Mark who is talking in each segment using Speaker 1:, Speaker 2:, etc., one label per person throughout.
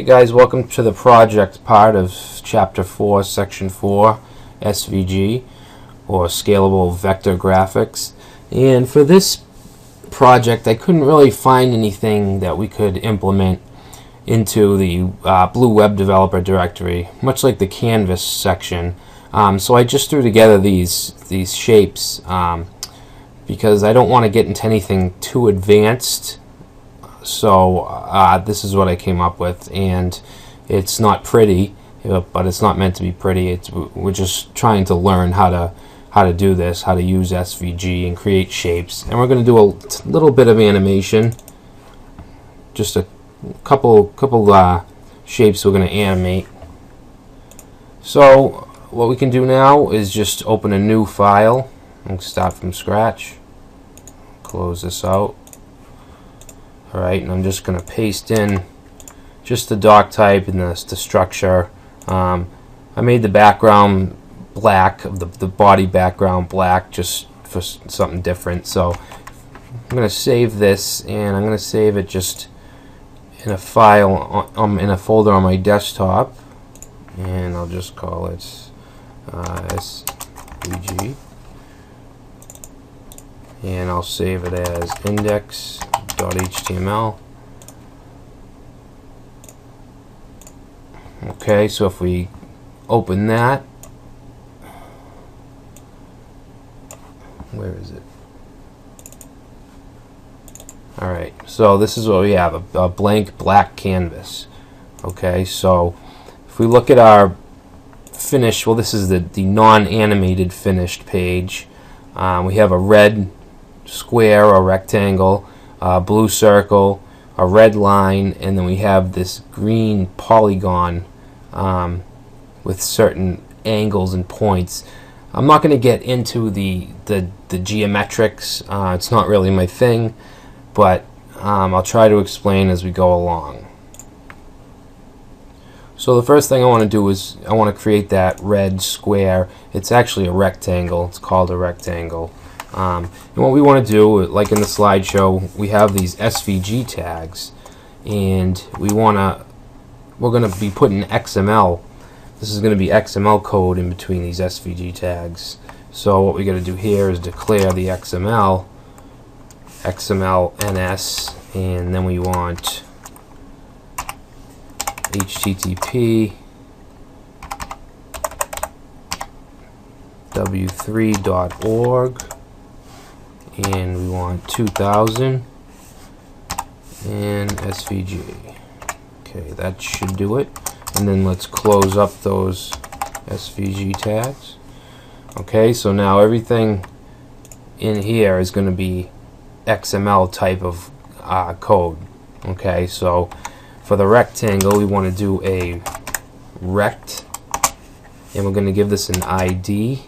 Speaker 1: guys, welcome to the project part of Chapter 4, Section 4, SVG, or Scalable Vector Graphics. And for this project, I couldn't really find anything that we could implement into the Blue Web Developer directory, much like the Canvas section. So I just threw together these shapes because I don't want to get into anything too advanced. So this is what I came up with, and it's not pretty, but it's not meant to be pretty. We're just trying to learn how to do this, how to use SVG and create shapes, and we're going to do a little bit of animation, just a couple shapes we're going to animate. So what we can do now is just open a new file and start from scratch. Close this out. Alright, and I'm just going to paste in just the doc type and the structure. I made the background black, the body background black, just for something different. So I'm going to save this, and I'm going to save it just in a file, in a folder on my desktop, and I'll just call it SVG, and I'll save it as index.html. Okay, so if we open that, where is it? Alright, so this is what we have, a blank black canvas. Okay, so if we look at our finished, well, this is the non-animated finished page. We have a red square or rectangle, a blue circle, a red line, and then we have this green polygon with certain angles and points. I'm not going to get into the geometrics. It's not really my thing, but I'll try to explain as we go along. So the first thing I want to do is I want to create that red square. It's actually a rectangle. It's called a rectangle. And what we want to do, like in the slideshow, we have these SVG tags, and we're going to be putting XML. This is going to be XML code in between these SVG tags. So what we got to do here is declare the XML NS, and then we want HTTP w3.org, and we want 2000 and SVG. Okay, that should do it. And then let's close up those SVG tags. Okay, so now everything in here is going to be XML type of code. Okay, so for the rectangle, we want to do a rect, and we're going to give this an ID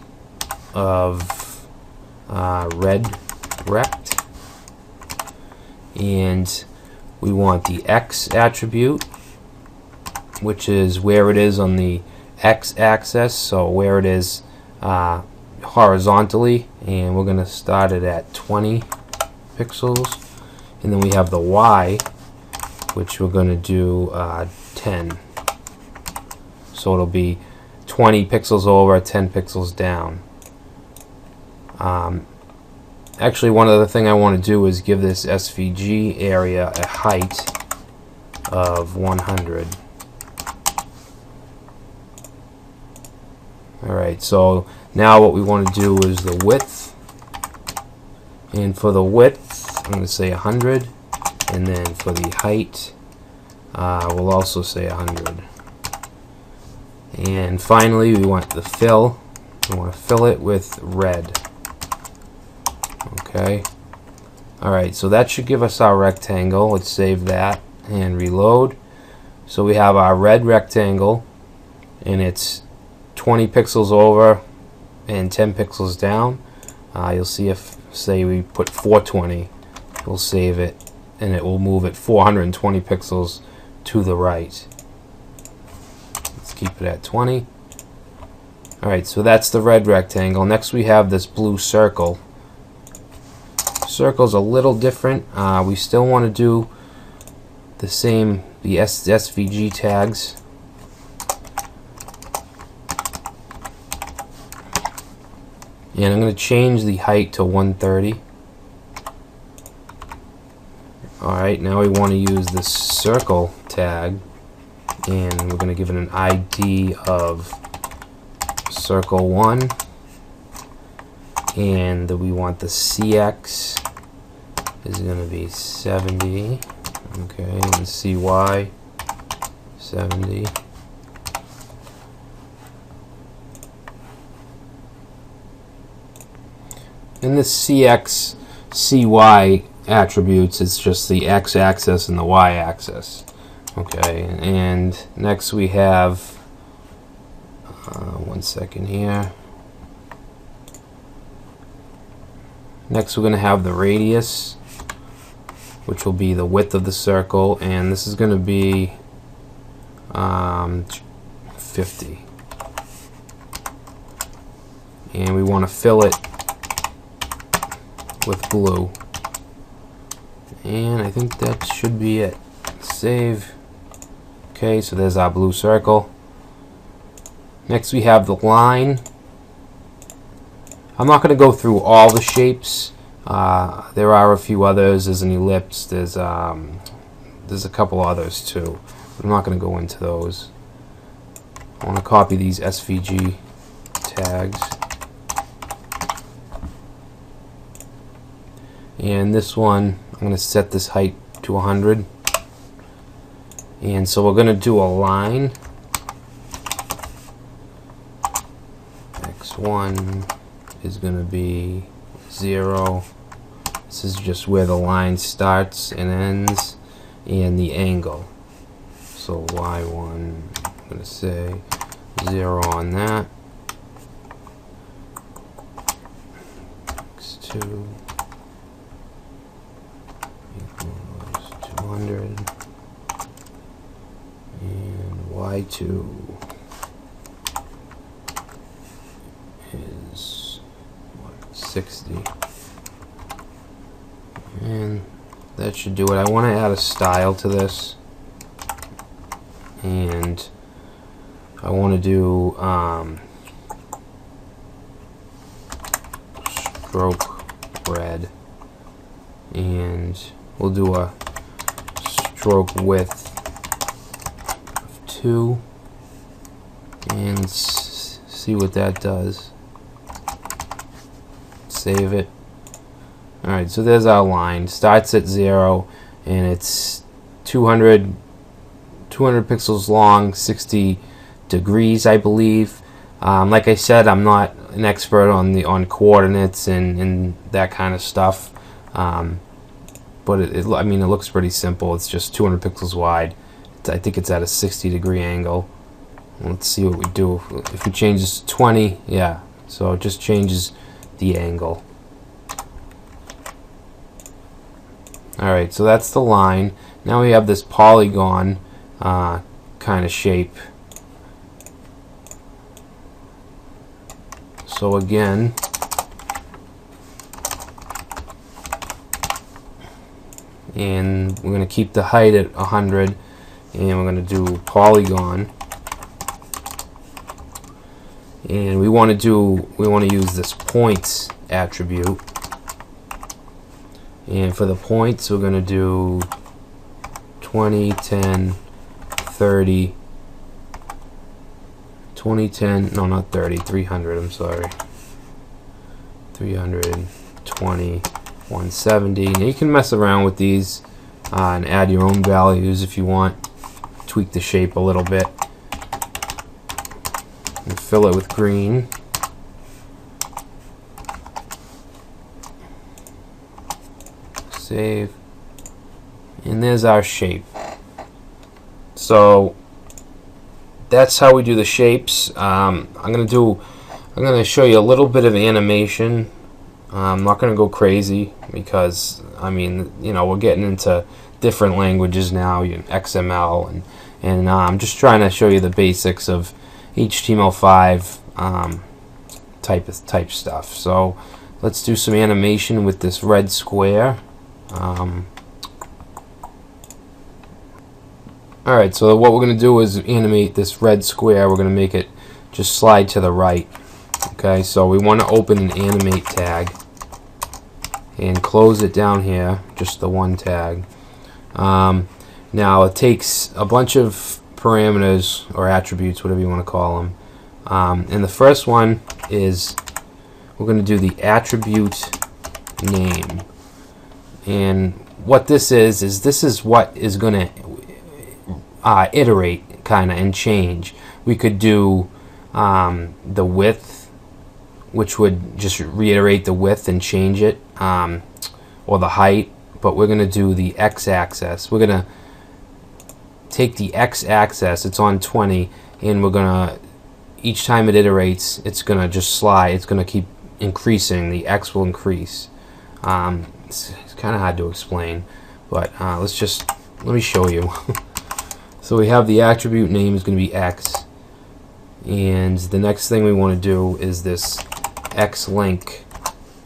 Speaker 1: of red rect, and we want the X attribute, which is where it is on the X axis, so where it is horizontally, and we're going to start it at 20 pixels. And then we have the Y, which we're going to do 10, so it'll be 20 pixels over, 10 pixels down. Actually, one other thing I want to do is give this SVG area a height of 100. Alright, so now what we want to do is the width, and for the width I'm going to say 100, and then for the height we'll also say 100. And finally we want the fill. We want to fill it with red. Okay. Alright, so that should give us our rectangle. Let's save that and reload. So we have our red rectangle, and it's 20 pixels over and 10 pixels down. You'll see if, say, we put 420, we'll save it, and it will move it 420 pixels to the right. Let's keep it at 20. Alright, so that's the red rectangle. Next we have this blue circle. Circle's a little different. We still want to do the same the SVG tags. And I'm going to change the height to 130. Alright, now we want to use the circle tag, and we're going to give it an ID of circle 1, and we want the CX is going to be 70, okay, and CY 70. And the CX, CY attributes, it's just the x-axis and the y-axis. Okay, and next we have, one second here. Next we're going to have the radius, which will be the width of the circle, and this is going to be 50. And we want to fill it with blue. And I think that should be it. Save. Okay, so there's our blue circle. Next we have the line. I'm not going to go through all the shapes. There are a few others. There's an ellipse. There's a couple others too. I'm not going to go into those. I want to copy these SVG tags. And this one, I'm going to set this height to 100. And so we're going to do a line. X1 is going to be 0. This is just where the line starts and ends, and the angle. So Y1, I'm going to say 0 on that. X2 equals 200. And Y2 is 60. And that should do it. I want to add a style to this, and I want to do stroke red, and we'll do a stroke width of 2, and see what that does. Save it. Alright, so there's our line. Starts at 0, and it's 200 pixels long, 60 degrees, I believe. Like I said, I'm not an expert on coordinates and that kind of stuff, but I mean, it looks pretty simple. It's just 200 pixels wide. I think it's at a 60-degree angle. Let's see what we do if we change this to 20. Yeah, so it just changes the angle. Alright, so that's the line. Now we have this polygon kind of shape. So again, and we're going to keep the height at 100, and we're going to do polygon. And we want to use this points attribute. And for the points, we're going to do 20, 10, 30, 20, 10, no, not 30, 300, I'm sorry. 300, 20, 170. Now you can mess around with these and add your own values if you want. Tweak the shape a little bit. And fill it with green. Save. And there's our shape. So that's how we do the shapes. I'm going to show you a little bit of animation. I'm not going to go crazy because, I mean, you know, we're getting into different languages now, XML, and I'm just trying to show you the basics of HTML5 type stuff. So let's do some animation with this red square. Alright, so what we're going to do is animate this red square. We're going to make it just slide to the right. Okay, so we want to open an animate tag and close it down here, just the one tag. Now it takes a bunch of parameters or attributes, whatever you want to call them. And the first one is we're going to do the attribute name. And what this is this is what is going to iterate kind of and change. We could do the width, which would just reiterate the width and change it, or the height, but we're going to do the x-axis. We're going to take the x-axis, it's on 20, and we're going to, each time it iterates, it's going to just slide, it's going to keep increasing, the x will increase. It's kind of hard to explain, but let me show you. So we have the attribute name is going to be x, and the next thing we want to do is this xlink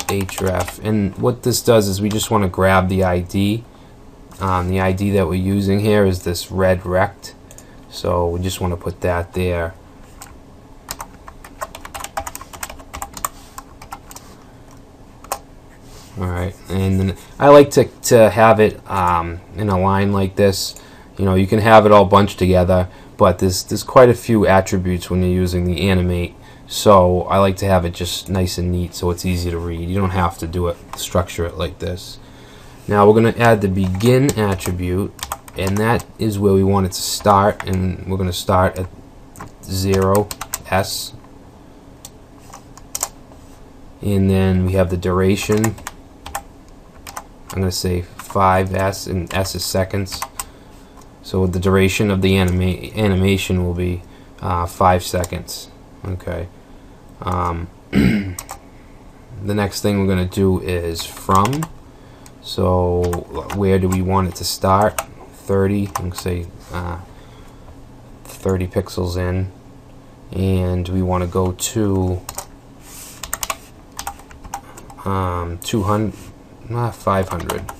Speaker 1: href, and what this does is we just want to grab the ID. The ID that we're using here is this red rect, so we just want to put that there. Alright, and then I like to have it in a line like this. You know, you can have it all bunched together, but there's quite a few attributes when you're using the animate, so I like to have it just nice and neat so it's easy to read. You don't have to do it, structure it like this. Now we're going to add the begin attribute, and that is where we want it to start, and we're going to start at 0, S. And then we have the duration. I'm going to say 5S, and S is seconds. So the duration of the animation will be 5 seconds. Okay. The next thing we're going to do is from. So where do we want it to start? 30. I'm going to say 30 pixels in, and we want to go to 500.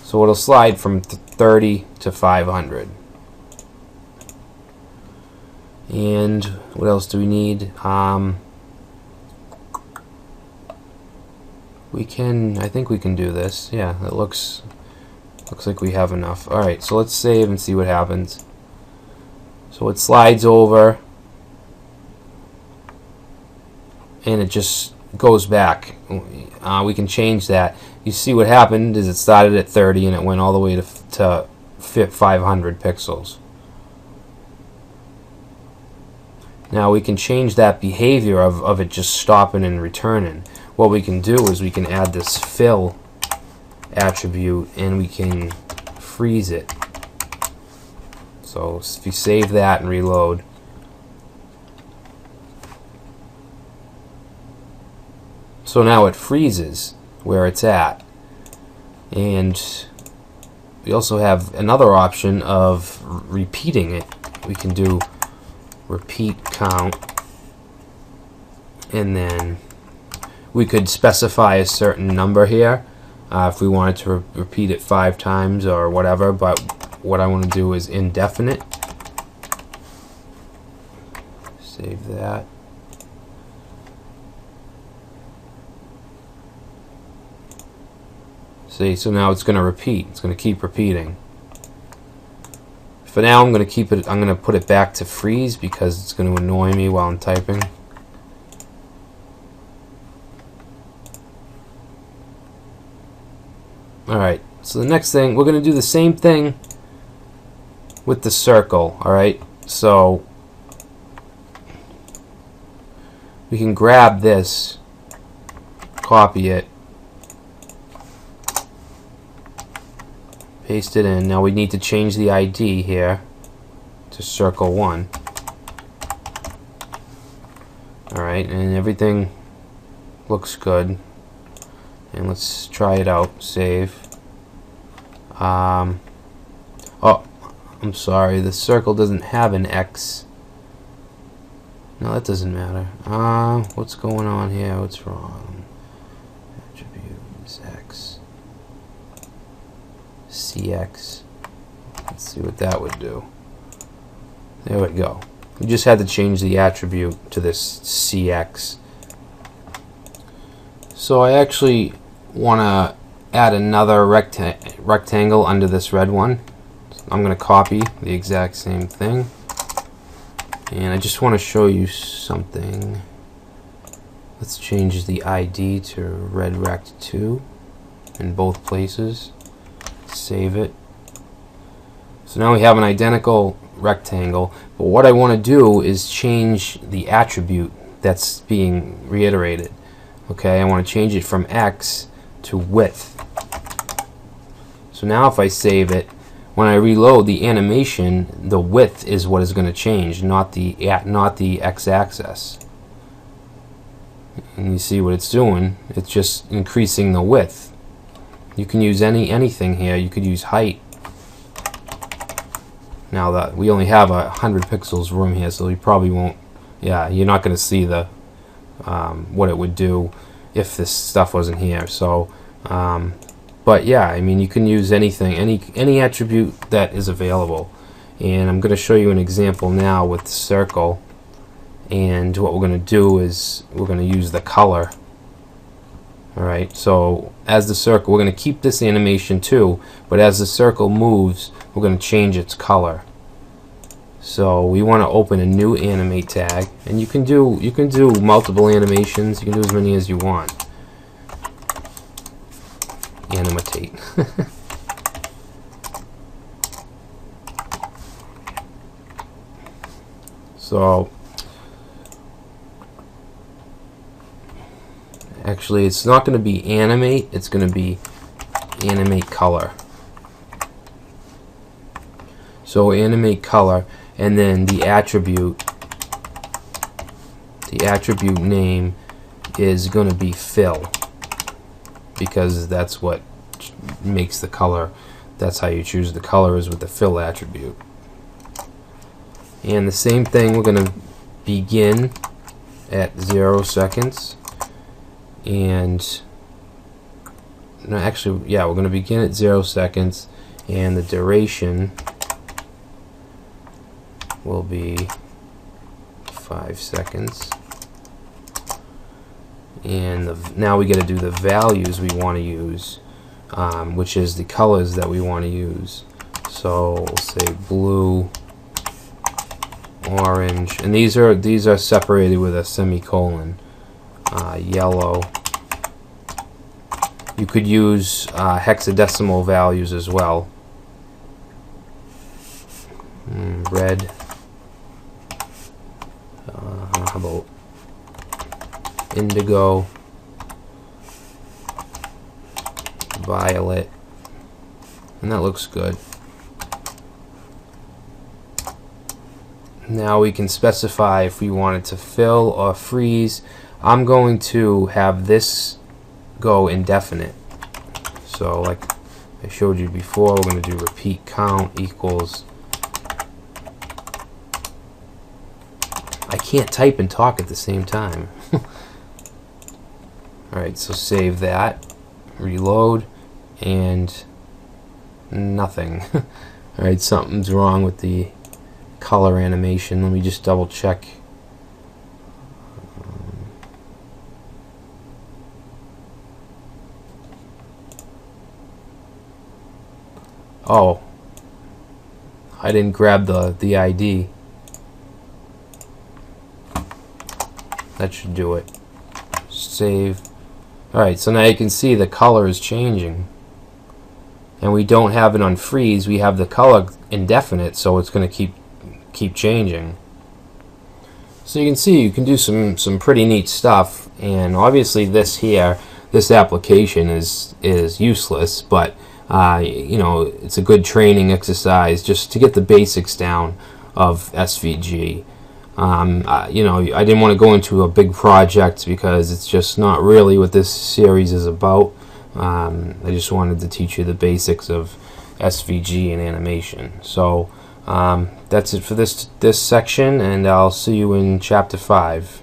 Speaker 1: So it'll slide from 30 to 500. And what else do we need? I think we can do this. Yeah, it looks like we have enough. Alright, so let's save and see what happens. So it slides over, and it just goes back. We can change that. You see what happened is it started at 30 and it went all the way to 500 pixels. Now we can change that behavior of it just stopping and returning. What we can do is we can add this fill attribute and we can freeze it. So if you save that and reload, so now it freezes where it's at. And we also have another option of repeating it. We can do repeat count, and then we could specify a certain number here if we wanted to repeat it 5 times or whatever, but what I want to do is indefinite. Save that. See, so now it's going to repeat. It's going to keep repeating. For now, I'm going to put it back to freeze because it's going to annoy me while I'm typing. Alright, so the next thing, we're going to do the same thing with the circle. Alright, so we can grab this, copy it, paste it in. Now we need to change the ID here to circle 1. Alright, and everything looks good. And let's try it out. Save. Oh, I'm sorry. The circle doesn't have an X. No, that doesn't matter. What's going on here? What's wrong? Attributes X. CX. Let's see what that would do. There we go. We just had to change the attribute to this CX. So I actually want to add another rectangle under this red one. So I'm going to copy the exact same thing. And I just want to show you something. Let's change the ID to redrect2 in both places. Save it. So now we have an identical rectangle, but what I want to do is change the attribute that's being reiterated. Okay, I want to change it from X to width. So now if I save it, when I reload the animation, the width is what is going to change, not the x-axis. And you see what it's doing. It's just increasing the width. You can use anything here. You could use height. Now that we only have 100 pixels room here, so you probably won't. Yeah, you're not going to see the what it would do if this stuff wasn't here. So, but yeah, I mean, you can use anything, any attribute that is available. And I'm going to show you an example now with the circle. And what we're going to do is we're going to use the color. Alright, so as the circle, we're going to keep this animation too, but as the circle moves, we're going to change its color. So we want to open a new animate tag, and you can do multiple animations. You can do as many as you want. Animate. So actually, it's not going to be animate, it's going to be animate color. So animate color, and then the attribute name is going to be fill, because that's what makes the color. That's how you choose the color, is with the fill attribute. And the same thing, we're going to begin at 0 seconds. And no, actually, yeah, we're going to begin at 0 seconds, and the duration will be 5 seconds. And now we got to do the values we want to use, which is the colors that we want to use. So we'll say blue, orange, and these are separated with a semicolon. Yellow. You could use hexadecimal values as well. Red. How about indigo, violet, and that looks good. Now we can specify if we want it to fill or freeze. I'm going to have this go indefinite. So like I showed you before, we're going to do repeat count equals. I can't type and talk at the same time. Alright, so save that, reload, and nothing. Alright, something's wrong with the color animation. Let me just double check. Oh, I didn't grab the ID. That should do it. Save. Alright, so now you can see the color is changing. And we don't have it on freeze, we have the color indefinite, so it's going to keep changing. So you can see you can do some pretty neat stuff, and obviously this application is useless, but you know, it's a good training exercise just to get the basics down of SVG. You know, I didn't want to go into a big project because it's just not really what this series is about. I just wanted to teach you the basics of SVG and animation. So that's it for this section, and I'll see you in chapter 5.